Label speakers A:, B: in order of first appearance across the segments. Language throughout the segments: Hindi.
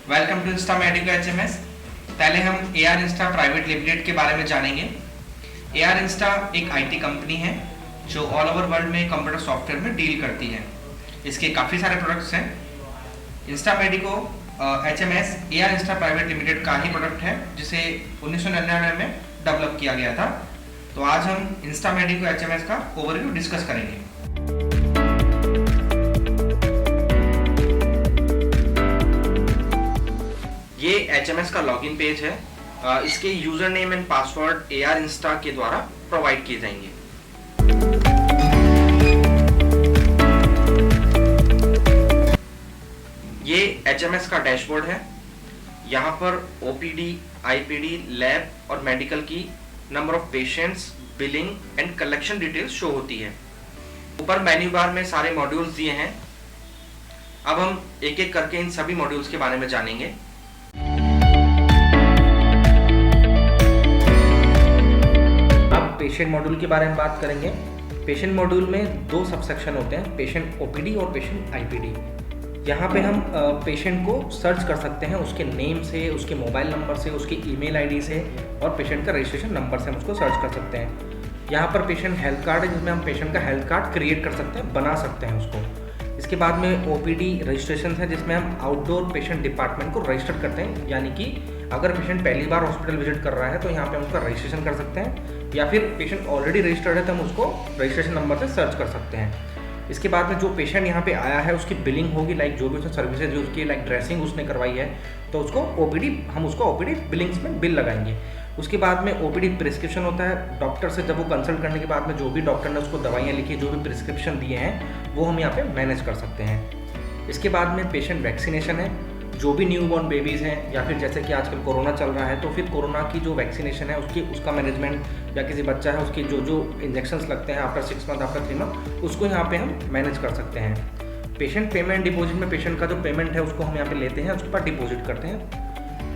A: Welcome to Insta Medico HMS। पहले हम AR इंस्टा प्राइवेट लिमिटेड के बारे में जानेंगे। AR इंस्टा एक IT कंपनी है जो ऑल ओवर वर्ल्ड में कंप्यूटर सॉफ्टवेयर में डील करती है। इसके काफ़ी सारे प्रोडक्ट्स हैं। Insta Medico HMS AR Insta private limited का ही प्रोडक्ट है जिसे 1999 में डेवलप किया गया था। तो आज हम इंस्टा मेडिको HMS का ओवरव्यू डिस्कस करेंगे। ये HMS का लॉगिन पेज है। इसके user name and password AR Insta के द्वारा प्रोवाइड किए जाएंगे। ये HMS का डैशबोर्ड है। यहाँ पर OPD, IPD, लैब और मेडिकल की number of patients, billing and collection details show होती है। ऊपर मेन्यू बार में सारे मॉड्यूल्स दिए हैं। अब हम एक एक करके इन सभी मॉड्यूल्स के बारे में जानेंगे। पेशेंट मॉड्यूल के बारे में बात करेंगे। पेशेंट मॉड्यूल में दो सबसेक्शन होते हैं, पेशेंट OPD और पेशेंट IPD। यहाँ पे हम पेशेंट को सर्च कर सकते हैं उसके नेम से, उसके मोबाइल नंबर से, उसके ईमेल आईडी से और पेशेंट का रजिस्ट्रेशन नंबर से हम उसको सर्च कर सकते हैं। यहाँ पर पेशेंट हेल्थ कार्ड है जिसमें हम पेशेंट का हेल्थ कार्ड क्रिएट कर सकते हैं, बना सकते हैं उसको। इसके बाद में OPD रजिस्ट्रेशन है जिसमें हम आउटडोर पेशेंट डिपार्टमेंट को रजिस्टर करते हैं, यानी कि अगर पेशेंट पहली बार हॉस्पिटल विजिट कर रहा है तो यहाँ पे हम उसका रजिस्ट्रेशन कर सकते हैं, या फिर पेशेंट ऑलरेडी रजिस्टर्ड है तो हम उसको रजिस्ट्रेशन नंबर से सर्च कर सकते हैं। इसके बाद में जो पेशेंट यहाँ पे आया है उसकी बिलिंग होगी, लाइक जो भी उसने सर्विसेज जो उसकी लाइक ड्रेसिंग उसने करवाई है तो उसको हम उसको OPD बिलिंग्स में बिल लगाएंगे। उसके बाद में OPD प्रिस्क्रिप्शन होता है। डॉक्टर से जब वो कंसल्ट करने के बाद में जो भी डॉक्टर ने उसको दवाइयाँ लिखी, जो भी प्रिस्क्रिप्शन दिए हैं वो हम यहाँ पे मैनेज कर सकते हैं। इसके बाद में पेशेंट वैक्सीनेशन है। जो भी न्यूबॉर्न बेबीज़ हैं या फिर जैसे कि आजकल कोरोना चल रहा है तो फिर कोरोना की जो वैक्सीनेशन है उसका मैनेजमेंट, या किसी बच्चा है उसकी जो इंजेक्शंस लगते हैं आफ्टर 6 मंथ, आफ्टर 3 मंथ, उसको यहाँ पे हम मैनेज कर सकते हैं। पेशेंट पेमेंट डिपॉजिट में पेशेंट का जो पेमेंट है उसको हम यहाँ पे लेते हैं, उसके बाद डिपॉजिट करते हैं।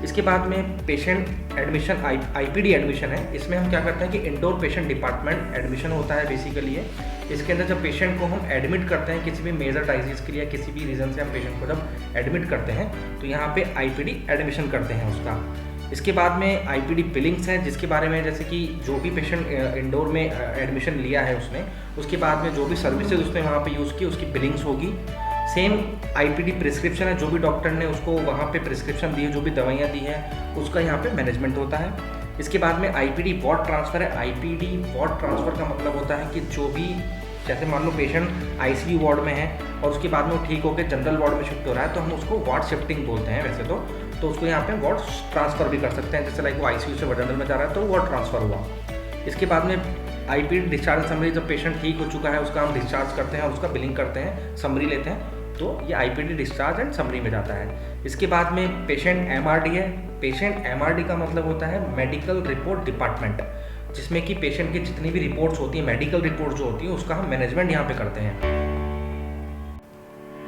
A: इसके बाद में पेशेंट एडमिशन IPD एडमिशन है। इसमें हम क्या करते हैं कि इंडोर पेशेंट डिपार्टमेंट एडमिशन होता है बेसिकली है। इसके अंदर जब पेशेंट को हम एडमिट करते हैं किसी भी मेजर डाइजीज के लिए, किसी भी रीज़न से हम पेशेंट को जब एडमिट करते हैं तो यहाँ पे IPD एडमिशन करते हैं उसका। इसके बाद में IPD बिलिंग्स है जिसके बारे में जैसे कि जो भी पेशेंट इंडोर में एडमिशन लिया है उसने, उसके बाद में जो भी सर्विसेज उसने वहाँ पे यूज़ की उसकी बिलिंग्स होगी। सेम IPD प्रिस्क्रिप्शन है, जो भी डॉक्टर ने उसको वहाँ पे प्रिस्क्रिप्शन दी है, जो भी दवाइयाँ दी हैं उसका यहाँ पे मैनेजमेंट होता है। इसके बाद में IPD वार्ड ट्रांसफ़र है। IPD वार्ड ट्रांसफ़र का मतलब होता है कि जो भी जैसे मान लो पेशेंट ICU वार्ड में है और उसके बाद में वो ठीक होकर जनरल वार्ड में शिफ्ट हो रहा है तो हम उसको वार्ड शिफ्टिंग बोलते हैं वैसे तो उसको यहाँ पे वार्ड ट्रांसफ़र भी कर सकते हैं। जैसे लाइक वो ICU से जनरल में जा रहा है तो वार्ड ट्रांसफ़र हुआ। इसके बाद में IPD डिस्चार्ज समरी, जब पेशेंट ठीक हो चुका है उसका हम डिस्चार्ज करते हैं और उसका बिलिंग करते हैं, समरी लेते हैं, तो ये IPD डिस्चार्ज एंड समरी में जाता है। इसके बाद में पेशेंट MRD है। पेशेंट MRD का मतलब होता है मेडिकल रिपोर्ट डिपार्टमेंट, जिसमें कि पेशेंट की जितनी भी रिपोर्ट्स होती है, मेडिकल रिपोर्ट जो होती है उसका हम मैनेजमेंट यहाँ पे करते हैं।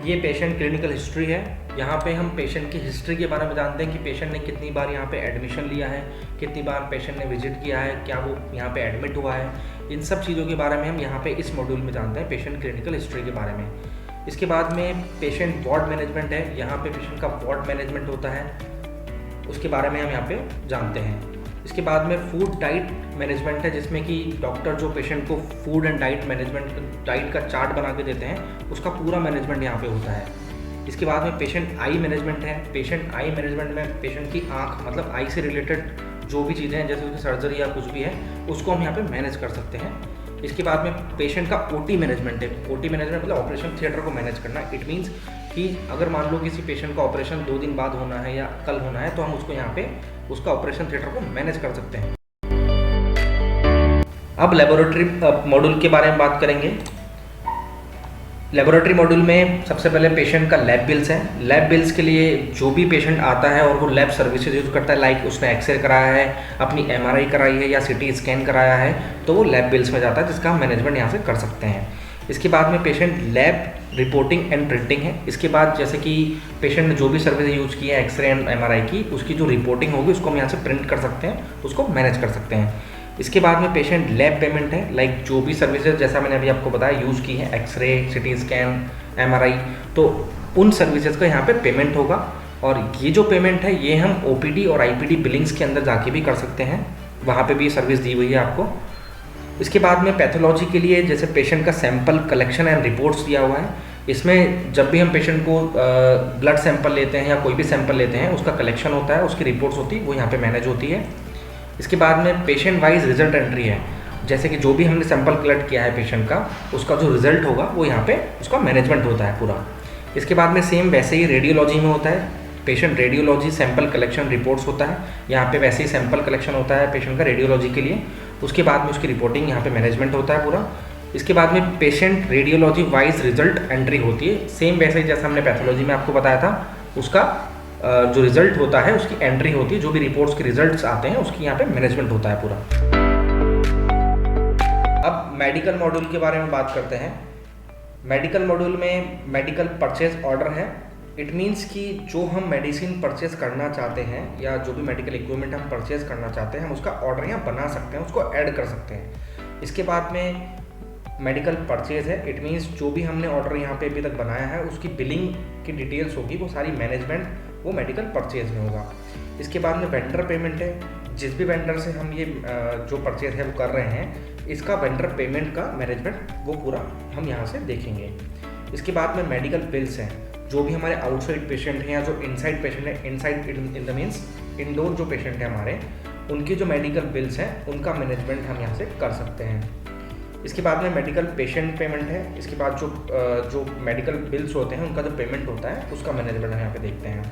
A: ये पेशेंट क्लिनिकल हिस्ट्री है। यहाँ पे हम पेशेंट की हिस्ट्री के बारे में जानते हैं कि पेशेंट ने कितनी बार यहाँ पे एडमिशन लिया है, कितनी बार पेशेंट ने विजिट किया है, क्या वो यहाँ पे एडमिट हुआ है, इन सब चीज़ों के बारे में हम यहाँ पे इस मॉड्यूल में जानते हैं, पेशेंट क्लिनिकल हिस्ट्री के बारे में। इसके बाद में पेशेंट वार्ड मैनेजमेंट है। यहाँ पे पेशेंट का वार्ड मैनेजमेंट होता है, उसके बारे में हम यहाँ पे जानते हैं। इसके बाद में फूड डाइट मैनेजमेंट है, जिसमें कि डॉक्टर जो पेशेंट को food and diet management, diet का चार्ट बना के देते हैं, उसका पूरा मैनेजमेंट यहाँ पे होता है। इसके बाद में पेशेंट आई मैनेजमेंट है। पेशेंट आई मैनेजमेंट में पेशेंट की आँख, मतलब आई से रिलेटेड जो भी चीज़ें हैं जैसे उसकी सर्जरी या कुछ भी है उसको हम यहाँ पे मैनेज कर सकते हैं। इसके बाद में पेशेंट का OT मैनेजमेंट है। OT मैनेजमेंट मतलब ऑपरेशन थिएटर को मैनेज करना। इट मीन्स कि अगर मान लो किसी पेशेंट का ऑपरेशन 2 दिन बाद होना है या कल होना है तो हम उसको यहाँ पे उसका ऑपरेशन थिएटर को मैनेज कर सकते हैं। अब लेबोरेटरी मॉड्यूल के बारे में बात करेंगे। लेबोरेटरी मॉड्यूल में सबसे पहले पेशेंट का लैब बिल्स है। लैब बिल्स के लिए जो भी पेशेंट आता है और वो लैब सर्विसेज यूज़ करता है, लाइक उसने एक्सरे कराया है, अपनी MRI कराई है या CT स्कैन कराया है, तो वो लैब बिल्स में जाता है जिसका हम मैनेजमेंट यहाँ से कर सकते हैं। इसके बाद में patient lab reporting and printing है। इसके बाद जैसे कि पेशेंट ने जो भी सर्विस यूज़ की है एक्सरे एंड MRI की, उसकी जो रिपोर्टिंग होगी उसको हम यहाँ से प्रिंट कर सकते हैं, उसको मैनेज कर सकते हैं। इसके बाद में पेशेंट लैब पेमेंट है, लाइक जो भी सर्विसेज जैसा मैंने अभी आपको बताया यूज़ की है, एक्सरे, CT स्कैन, MRI, तो उन सर्विसेज का यहाँ पे पेमेंट होगा। और ये जो पेमेंट है ये हम OPD और IPD बिलिंग्स के अंदर जाके भी कर सकते हैं, वहाँ पे भी सर्विस दी हुई है आपको। इसके बाद में पैथोलॉजी के लिए जैसे पेशेंट का सैंपल कलेक्शन एंड रिपोर्ट्स दिया हुआ है। इसमें जब भी हम पेशेंट को ब्लड सैंपल लेते हैं या कोई भी सैंपल लेते हैं, उसका कलेक्शन होता है, उसकी रिपोर्ट्स होती है, वो यहाँ पे मैनेज होती है। इसके बाद में पेशेंट वाइज रिजल्ट एंट्री है, जैसे कि जो भी हमने सैंपल कलेक्ट किया है पेशेंट का, उसका जो रिजल्ट होगा वो यहाँ पे उसका मैनेजमेंट होता है पूरा। इसके बाद में सेम वैसे ही रेडियोलॉजी में होता है, patient radiology sample collection reports होता है, यहाँ पे वैसे ही सैंपल कलेक्शन होता है पेशेंट का रेडियोलॉजी के लिए। उसके बाद में उसकी रिपोर्टिंग यहाँ पे मैनेजमेंट होता है पूरा। इसके बाद में patient radiology wise result entry होती है, सेम वैसे ही जैसा हमने पैथोलॉजी में आपको बताया था, उसका जो रिजल्ट होता है उसकी एंट्री होती है, जो भी रिपोर्ट्स के रिजल्ट्स आते हैं उसकी यहाँ पे मैनेजमेंट होता है पूरा। अब मेडिकल मॉड्यूल के बारे में बात करते हैं। मेडिकल मॉड्यूल में मेडिकल परचेज ऑर्डर है। इट मीन्स कि जो हम मेडिसिन परचेज करना चाहते हैं या जो भी मेडिकल इक्विपमेंट हम परचेज करना चाहते हैं, हम उसका ऑर्डर यहाँ बना सकते हैं, उसको ऐड कर सकते हैं। इसके बाद में मेडिकल परचेज है। इट मीन्स जो भी हमने ऑर्डर यहाँ पे अभी तक बनाया है उसकी बिलिंग की डिटेल्स होगी, वो सारी मैनेजमेंट वो मेडिकल परचेज में होगा। इसके बाद में वेंडर पेमेंट है, जिस भी वेंडर से हम ये जो परचेज है वो कर रहे हैं, इसका वेंडर पेमेंट का मैनेजमेंट वो पूरा हम यहाँ से देखेंगे। इसके बाद में मेडिकल बिल्स हैं, जो भी हमारे आउटसाइड पेशेंट हैं या जो इनसाइड पेशेंट है, inside in the means indoor जो पेशेंट है हमारे, उनके जो मेडिकल बिल्स हैं उनका मैनेजमेंट हम यहाँ से कर सकते हैं। इसके बाद में मेडिकल पेशेंट पेमेंट है। इसके बाद जो मेडिकल बिल्स होते हैं उनका जो पेमेंट होता है उसका मैनेजमेंट हम यहाँ पे देखते हैं।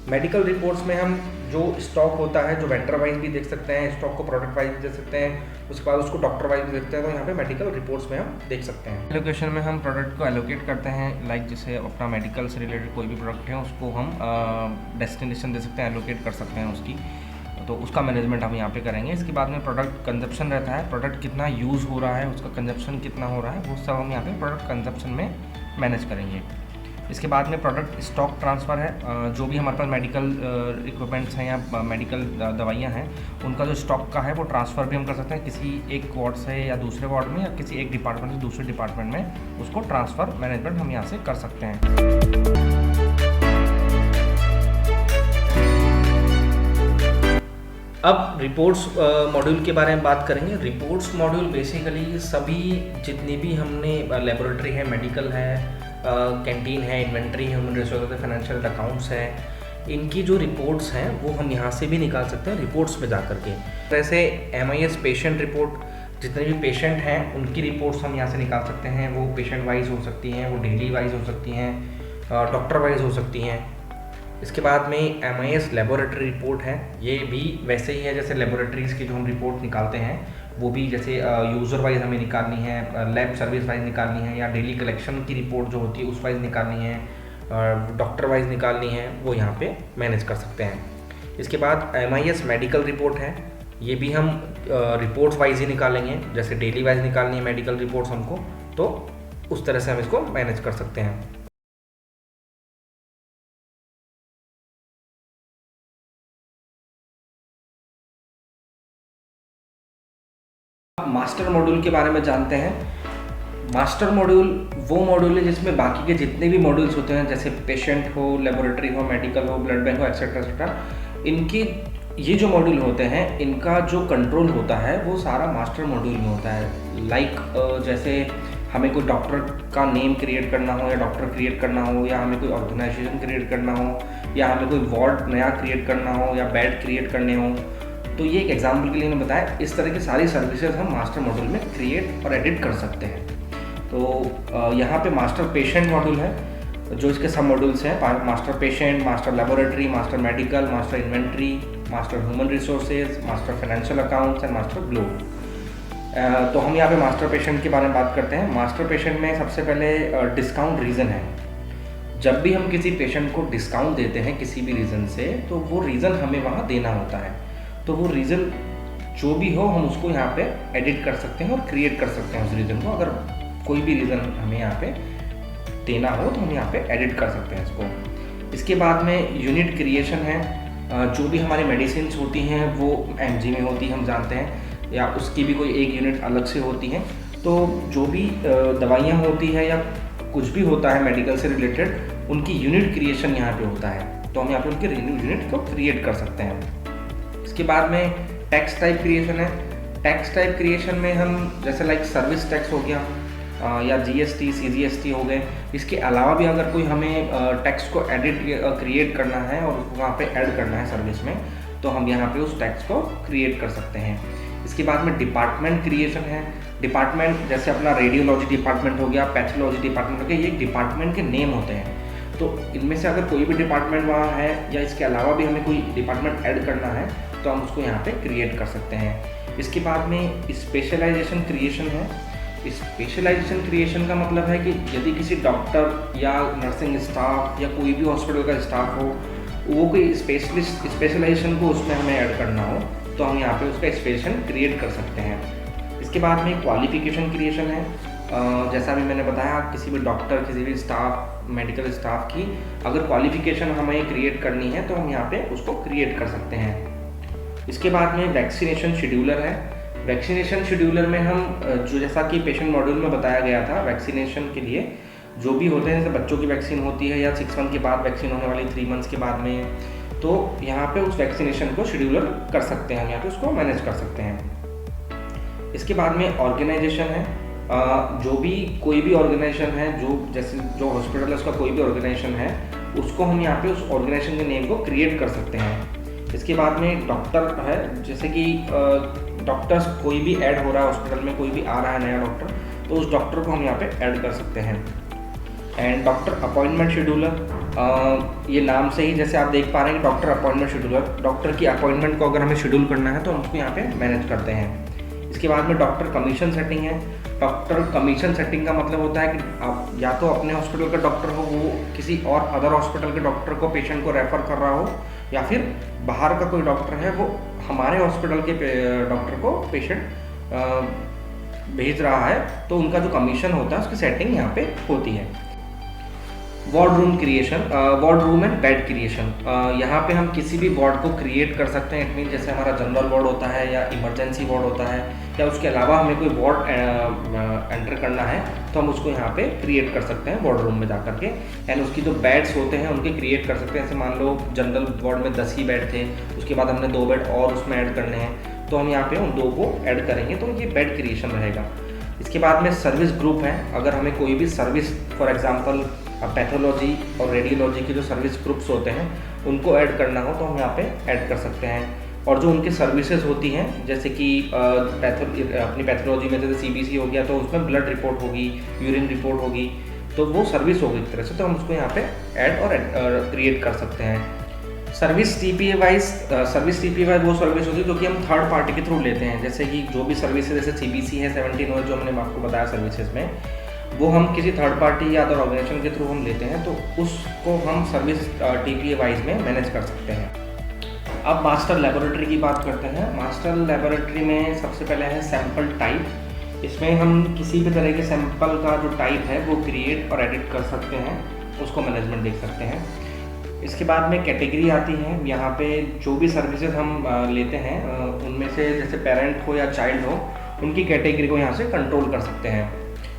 A: मेडिकल रिपोर्ट्स में हम जो स्टॉक होता है, जो वेंडर वाइज भी देख सकते हैं, स्टॉक को प्रोडक्ट वाइज भी देख सकते हैं, उसके बाद उसको डॉक्टर वाइज भी देखते हैं, तो यहाँ पे मेडिकल रिपोर्ट्स में हम देख सकते हैं। एलोकेशन में हम प्रोडक्ट को एलोकेट करते हैं, लाइक जैसे अपना मेडिकल से रिलेटेड कोई भी प्रोडक्ट है उसको हम डेस्टिनेशन दे सकते हैं, एलोकेट कर सकते हैं उसकी, तो उसका मैनेजमेंट हम यहाँ पे करेंगे। इसके बाद में प्रोडक्ट कंजप्शन रहता है, प्रोडक्ट कितना यूज़ हो रहा है, उसका कंजप्शन कितना हो रहा है, वो सब हम यहाँ पे प्रोडक्ट कंजप्शन में मैनेज करेंगे। इसके बाद में प्रोडक्ट स्टॉक ट्रांसफ़र है, जो भी हमारे पास मेडिकल इक्विपमेंट्स हैं या मेडिकल दवाइयाँ हैं, उनका जो स्टॉक का है वो ट्रांसफ़र भी हम कर सकते हैं, किसी एक वार्ड से या दूसरे वार्ड में, या किसी एक डिपार्टमेंट से दूसरे डिपार्टमेंट में उसको ट्रांसफ़र मैनेजमेंट हम यहाँ से कर सकते हैं। अब रिपोर्ट्स मॉड्यूल के बारे में बात करेंगे। रिपोर्ट्स मॉड्यूल बेसिकली सभी जितनी भी हमने लेबोरेटरी है, मेडिकल है, कैंटीन है, इन्वेंट्री है, ह्यूमन रिसोर्स है, फाइनेंशियल अकाउंट्स है, इनकी जो रिपोर्ट्स हैं वो हम यहाँ से भी निकाल सकते हैं रिपोर्ट्स में जा कर के। जैसे MIS पेशेंट रिपोर्ट, जितने भी पेशेंट हैं उनकी रिपोर्ट्स हम यहाँ से निकाल सकते हैं, वो पेशेंट वाइज हो सकती हैं, वो डेली वाइज हो सकती हैं, डॉक्टर वाइज हो सकती हैं। इसके बाद में MIS लेबोरेटरी रिपोर्ट है, ये भी वैसे ही है जैसे लेबोरेटरीज़ की जो हम रिपोर्ट निकालते हैं, वो भी जैसे यूज़र वाइज हमें निकालनी है, लैब सर्विस वाइज निकालनी है, या डेली कलेक्शन की रिपोर्ट जो होती है उस वाइज निकालनी है, डॉक्टर वाइज निकालनी है, वो यहाँ पे मैनेज कर सकते हैं। इसके बाद MIS मेडिकल रिपोर्ट है, ये भी हम रिपोर्ट वाइज ही निकालेंगे, जैसे डेली वाइज निकालनी है मेडिकल रिपोर्ट्स हमको, तो उस तरह से हम इसको मैनेज कर सकते हैं। मास्टर मॉड्यूल के बारे में जानते हैं। मास्टर मॉड्यूल वो मॉड्यूल है जिसमें बाकी के जितने भी मॉड्यूल्स होते हैं, जैसे पेशेंट हो, लेबोरेटरी हो, मेडिकल हो, ब्लड बैंक हो, एक्सेट्रा एक्सेट्रा, इनकी ये जो मॉड्यूल होते हैं इनका जो कंट्रोल होता है वो सारा मास्टर मॉड्यूल में होता है। लाइक जैसे हमें कोई डॉक्टर का नेम क्रिएट करना हो, या डॉक्टर क्रिएट करना हो, या हमें कोई ऑर्गेनाइजेशन क्रिएट करना हो, या हमें कोई वार्ड नया क्रिएट करना हो, या बेड क्रिएट करने हो, तो ये एक एग्जाम्पल के लिए मैंने बताया, इस तरह की सारी सर्विसेज हम मास्टर मॉड्यूल में क्रिएट और एडिट कर सकते हैं। तो यहाँ पे मास्टर पेशेंट मॉड्यूल है, जो इसके सब मॉड्यूल्स हैं, master patient, master laboratory, master medical, master inventory, master human resources, master financial accounts and master globe. तो हम यहाँ पे मास्टर पेशेंट के बारे में बात करते हैं। मास्टर पेशेंट में सबसे पहले डिस्काउंट रीज़न है। जब भी हम किसी पेशेंट को डिस्काउंट देते हैं किसी भी रीज़न से, तो वो रीज़न हमें वहाँ देना होता है। तो वो रीज़न जो भी हो हम उसको यहाँ पे एडिट कर सकते हैं और क्रिएट कर सकते हैं उस रीज़न को। अगर कोई भी रीज़न हमें यहाँ पे देना हो तो हम यहाँ पे एडिट कर सकते हैं इसको। इसके बाद में यूनिट क्रिएशन है। जो भी हमारी मेडिसिन होती हैं वो MG में होती है, हम जानते हैं, या उसकी भी कोई एक यूनिट अलग से होती है। तो जो भी दवाइयाँ होती हैं या कुछ भी होता है मेडिकल से रिलेटेड, उनकी यूनिट क्रिएशन यहाँ पे होता है। तो हम यहाँ पे उनके यूनिट को क्रिएट कर सकते हैं। इसके बाद में टैक्स टाइप क्रिएशन है। टैक्स टाइप क्रिएशन में हम जैसे लाइक सर्विस टैक्स हो गया या GST CGST हो गए, इसके अलावा भी अगर कोई हमें टैक्स को क्रिएट करना है और वहाँ पे ऐड करना है सर्विस में, तो हम यहाँ पे उस टैक्स को क्रिएट कर सकते हैं। इसके बाद में डिपार्टमेंट क्रिएशन है। डिपार्टमेंट जैसे अपना रेडियोलॉजी डिपार्टमेंट हो गया, पैथोलॉजी डिपार्टमेंट हो गया, ये डिपार्टमेंट के नेम होते हैं। तो इनमें से अगर कोई भी डिपार्टमेंट वहाँ है या इसके अलावा भी हमें कोई डिपार्टमेंट ऐड करना है तो हम उसको यहाँ पे क्रिएट कर सकते हैं। इसके बाद में स्पेशलाइजेशन क्रिएशन है। स्पेशलाइजेशन क्रिएशन का मतलब है कि यदि किसी डॉक्टर या नर्सिंग स्टाफ या कोई भी हॉस्पिटल का स्टाफ हो, वो कोई स्पेशलाइजेशन को उसमें हमें ऐड करना हो तो हम यहाँ पे उसका स्पेशलाइजेशन क्रिएट कर सकते हैं। इसके बाद में क्वालिफिकेशन क्रिएशन है। जैसा भी मैंने बताया, किसी भी डॉक्टर, किसी भी स्टाफ, मेडिकल स्टाफ की अगर क्वालिफिकेशन हमें क्रिएट करनी है तो हम यहाँ पे उसको क्रिएट कर सकते हैं। इसके बाद में वैक्सीनेशन शेड्यूलर है। वैक्सीनेशन शेड्यूलर में हम जो जैसा कि पेशेंट मॉड्यूल में बताया गया था, वैक्सीनेशन के लिए जो भी होते हैं, जैसे बच्चों की वैक्सीन होती है या 6 मंथ के बाद वैक्सीन होने वाली 3 मंथ्स के बाद में, तो यहाँ पे उस वैक्सीनेशन को शेड्यूलर कर सकते हैं, हम यहाँ पे उसको मैनेज कर सकते हैं। इसके बाद में ऑर्गेनाइजेशन है। जो भी कोई भी ऑर्गेनाइजेशन है, जैसे जो हॉस्पिटल है उसका कोई भी ऑर्गेनाइजेशन है, उसको हम यहाँ पे उस ऑर्गेनाइजेशन के नेम को क्रिएट कर सकते हैं। इसके बाद में डॉक्टर है, जैसे कि डॉक्टर्स कोई भी ऐड हो रहा है हॉस्पिटल में, कोई भी आ रहा है नया डॉक्टर, तो उस डॉक्टर को हम यहाँ पे ऐड कर सकते हैं। एंड डॉक्टर अपॉइंटमेंट शेड्यूलर, ये नाम से ही जैसे आप देख पा रहे हैं कि डॉक्टर अपॉइंटमेंट शेड्यूलर, डॉक्टर की अपॉइंटमेंट को अगर हमें शेड्यूल करना है तो हम उसको यहाँ पे मैनेज करते हैं। इसके बाद में डॉक्टर कमीशन सेटिंग है। डॉक्टर कमीशन सेटिंग का मतलब होता है कि आप या तो अपने हॉस्पिटल का डॉक्टर हो, वो किसी और अदर हॉस्पिटल के डॉक्टर को, पेशेंट को रेफ़र कर रहा हो, या फिर बाहर का कोई डॉक्टर है वो हमारे हॉस्पिटल के डॉक्टर को पेशेंट भेज रहा है, तो उनका जो कमीशन होता है उसकी सेटिंग यहाँ पे होती है। Ward room creation, ward room and bed creation, यहाँ पे हम किसी भी वार्ड को क्रिएट कर सकते हैं। इट मीन जैसे हमारा जनरल वार्ड होता है या इमरजेंसी वार्ड होता है, या उसके अलावा हमें कोई वार्ड एंटर करना है तो हम उसको यहाँ पे क्रिएट कर सकते हैं वार्ड रूम में जा करके। एंड उसकी जो बेड्स होते हैं उनके क्रिएट कर सकते हैं। जैसे मान लो जनरल वार्ड में 10 ही बेड थे, उसके बाद हमने 2 बेड और उसमें ऐड करने हैं, तो हम यहाँ पे उन 2 को ऐड करेंगे, तो ये बेड क्रिएशन रहेगा। इसके बाद में सर्विस ग्रुप है। अगर हमें कोई भी सर्विस, फॉर एग्जांपल पैथोलॉजी और रेडियोलॉजी के जो सर्विस ग्रुप्स होते हैं उनको ऐड करना हो तो हम यहाँ पे ऐड कर सकते हैं। और जो उनकी सर्विसेज होती हैं, जैसे कि अपनी पैथोलॉजी में जैसे CBC हो गया तो उसमें ब्लड रिपोर्ट होगी, यूरिन रिपोर्ट होगी, तो वो सर्विस होगी एक तरह से, तो हम उसको यहाँ पे ऐड और क्रिएट कर सकते हैं। सर्विस TPA वाइज वो सर्विस होती है जो कि हम थर्ड पार्टी के थ्रू लेते हैं। जैसे कि जो भी सर्विसेज जैसे CBC है 17 जो हमने आपको बताया सर्विसेज में, वो हम किसी थर्ड पार्टी या अदर ऑर्गेनाइजेशन के थ्रू हम लेते हैं, तो उसको हम सर्विस TPA वाइज में मैनेज कर सकते हैं। अब मास्टर लेबोरेटरी की बात करते हैं। मास्टर लेबोरेटरी में सबसे पहले है सैंपल टाइप। इसमें हम किसी भी तरह के सैंपल का जो टाइप है वो क्रिएट और एडिट कर सकते हैं, उसको मैनेजमेंट देख सकते हैं। इसके बाद में कैटेगरी आती है। यहाँ पे जो भी सर्विसेज हम लेते हैं उनमें से जैसे पेरेंट हो या चाइल्ड हो, उनकी कैटेगरी को यहाँ से कंट्रोल कर सकते हैं।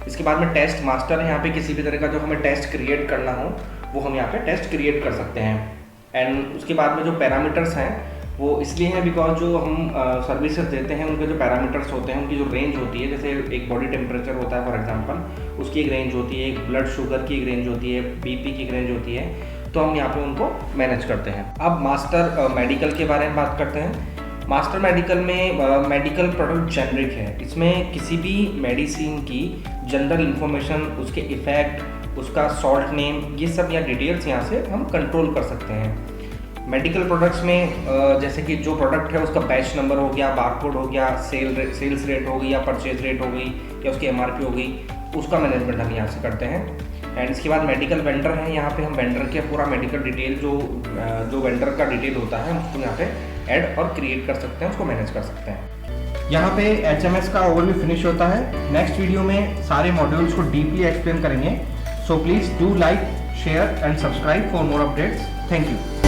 A: इसके बाद में टेस्ट मास्टर है। यहाँ पे किसी भी तरह का जो हमें टेस्ट क्रिएट करना हो वो हम यहाँ पे टेस्ट क्रिएट कर सकते हैं। एंड उसके बाद में जो पैरामीटर्स हैं वो इसलिए हैं बिकॉज जो हम सर्विसेज देते हैं उनके जो पैरामीटर्स होते हैं, उनकी जो रेंज होती है, जैसे एक बॉडी टेम्परेचर होता है फॉर एग्जांपल, उसकी एक रेंज होती है, एक ब्लड शुगर की एक रेंज होती है, BP की एक रेंज होती है, तो हम यहाँ पे उनको मैनेज करते हैं। अब मास्टर मेडिकल के बारे में बात करते हैं। मास्टर मेडिकल में मेडिकल प्रोडक्ट जेनरिक है। इसमें किसी भी मेडिसिन की जनरल इंफॉर्मेशन, उसके इफ़ेक्ट, उसका सॉल्ट नेम, ये सब या डिटेल्स यहाँ से हम कंट्रोल कर सकते हैं। मेडिकल प्रोडक्ट्स में जैसे कि जो प्रोडक्ट है उसका बैच नंबर हो गया, बारकोड हो गया, सेल्स रेट हो गई या परचेज रेट हो गई या उसकी MRP हो गई, उसका मैनेजमेंट हम यहाँ से करते हैं। एंड इसके बाद मेडिकल वेंडर है। यहाँ पे हम वेंडर के पूरा मेडिकल डिटेल जो वेंडर का डिटेल होता है उसको यहाँ पे ऐड और क्रिएट कर सकते हैं, उसको मैनेज कर सकते हैं। यहाँ पे HMS का ओवरव्यू फिनिश होता है। नेक्स्ट वीडियो में सारे मॉड्यूल्स को डीपली एक्सप्लेन करेंगे। So please do like, share and subscribe for more updates. Thank you.